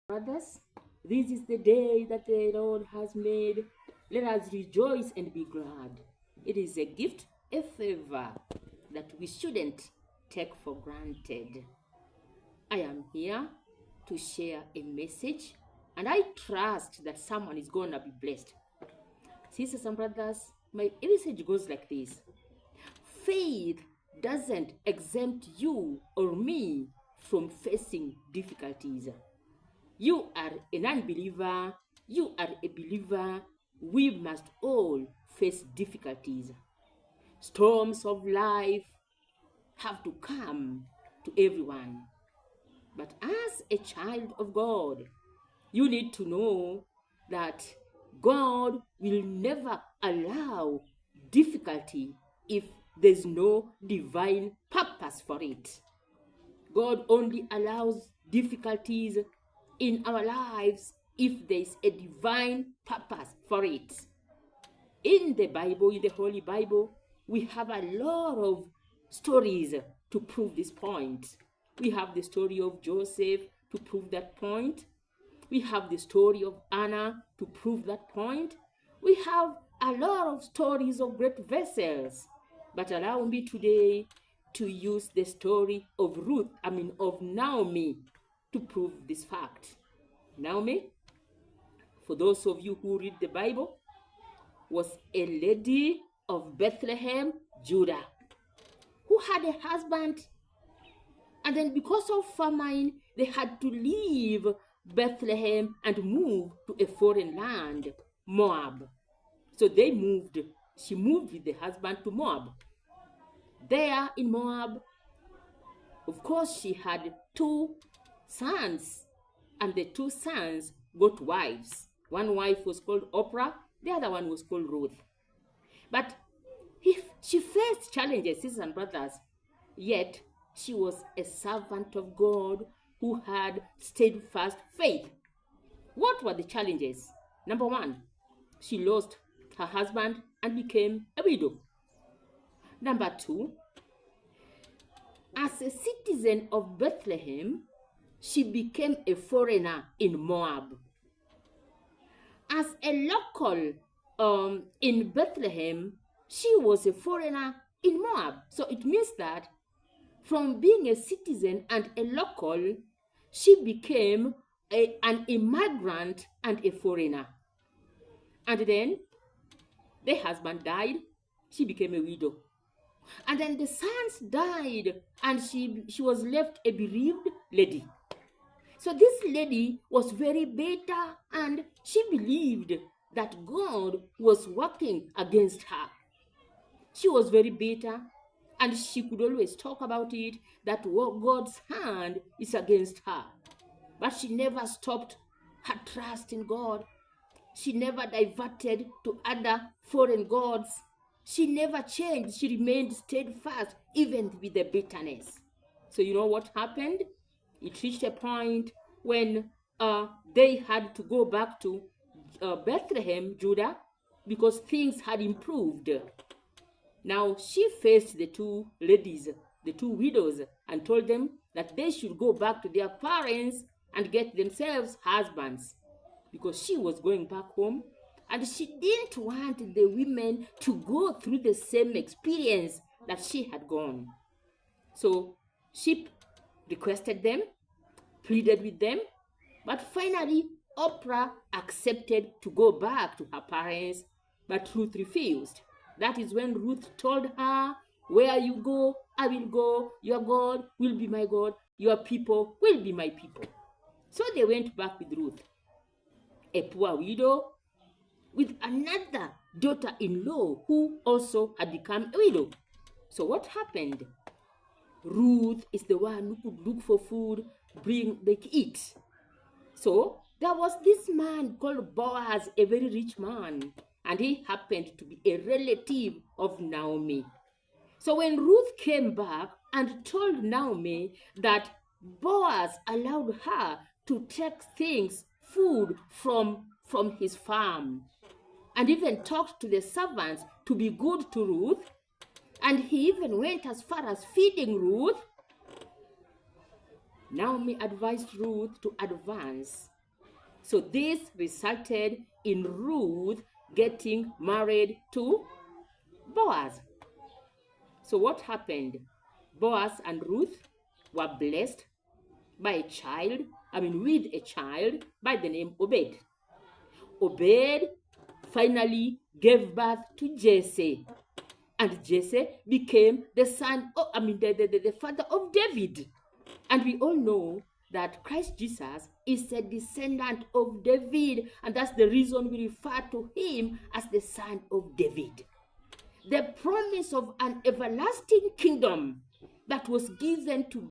Brothers, this is the day that the Lord has made. Let us rejoice and be glad. It is a gift, a favor that we shouldn't take for granted. I am here to share a message, and I trust that someone is going to be blessed. Sisters and brothers, my message goes like this. Faith doesn't exempt you or me from facing difficulties. You are an unbeliever, you are a believer. We must all face difficulties. Storms of life have to come to everyone. But as a child of God, you need to know that God will never allow difficulty if there's no divine purpose for it. God only allows difficulties in our lives if there's a divine purpose for it. In the Bible, in the Holy Bible, we have a lot of stories to prove this point. We have the story of Joseph to prove that point. We have the story of Anna to prove that point. We have a lot of stories of great vessels. But allow me today to use the story of Naomi to prove this fact. Naomi, for those of you who read the Bible, was a lady of Bethlehem, Judah, who had a husband, and then because of famine, they had to leave Bethlehem and move to a foreign land, Moab. So she moved with the husband to Moab. There in Moab, of course, she had 2 sons, and the 2 sons got wives. One wife was called Oprah, the other one was called Ruth. But she faced challenges, sisters and brothers, yet she was a servant of God who had steadfast faith. What were the challenges? Number 1, she lost her husband and became a widow. Number 2, as a citizen of Bethlehem, she became a foreigner in Moab. As a local in Bethlehem, she was a foreigner in Moab. So it means that from being a citizen and a local, she became an immigrant and a foreigner. And then the husband died, she became a widow. And then the sons died, and she was left a bereaved lady. So this lady was very bitter, and she believed that God was working against her. She was very bitter, and she could always talk about it, that God's hand is against her. But she never stopped her trust in God. She never diverted to other foreign gods. She never changed. She remained steadfast, even with the bitterness. So you know what happened? It reached a point when they had to go back to Bethlehem, Judah, because things had improved. Now she faced the 2 ladies, the 2 widows, and told them that they should go back to their parents and get themselves husbands, because she was going back home and she didn't want the women to go through the same experience that she had gone. So she requested them, pleaded with them, but finally Oprah accepted to go back to her parents, but Ruth refused. That is when Ruth told her, where you go, I will go. Your God will be my God. Your people will be my people. So they went back with Ruth, a poor widow, with another daughter-in-law who also had become a widow. So what happened? Ruth is the one who could look for food, they eat. So there was this man called Boaz, a very rich man, and he happened to be a relative of Naomi. So when Ruth came back and told Naomi that Boaz allowed her to take things, food from his farm, and even talked to the servants to be good to Ruth, and he even went as far as feeding Ruth, Naomi advised Ruth to advance So this resulted in Ruth getting married to Boaz. So what happened? Boaz and Ruth were blessed by a child, with a child by the name Obed. Obed finally gave birth to Jesse, and Jesse became the son of, the father of David. And we all know that Christ Jesus is a descendant of David, and that's the reason we refer to him as the son of David. The promise of an everlasting kingdom that was given to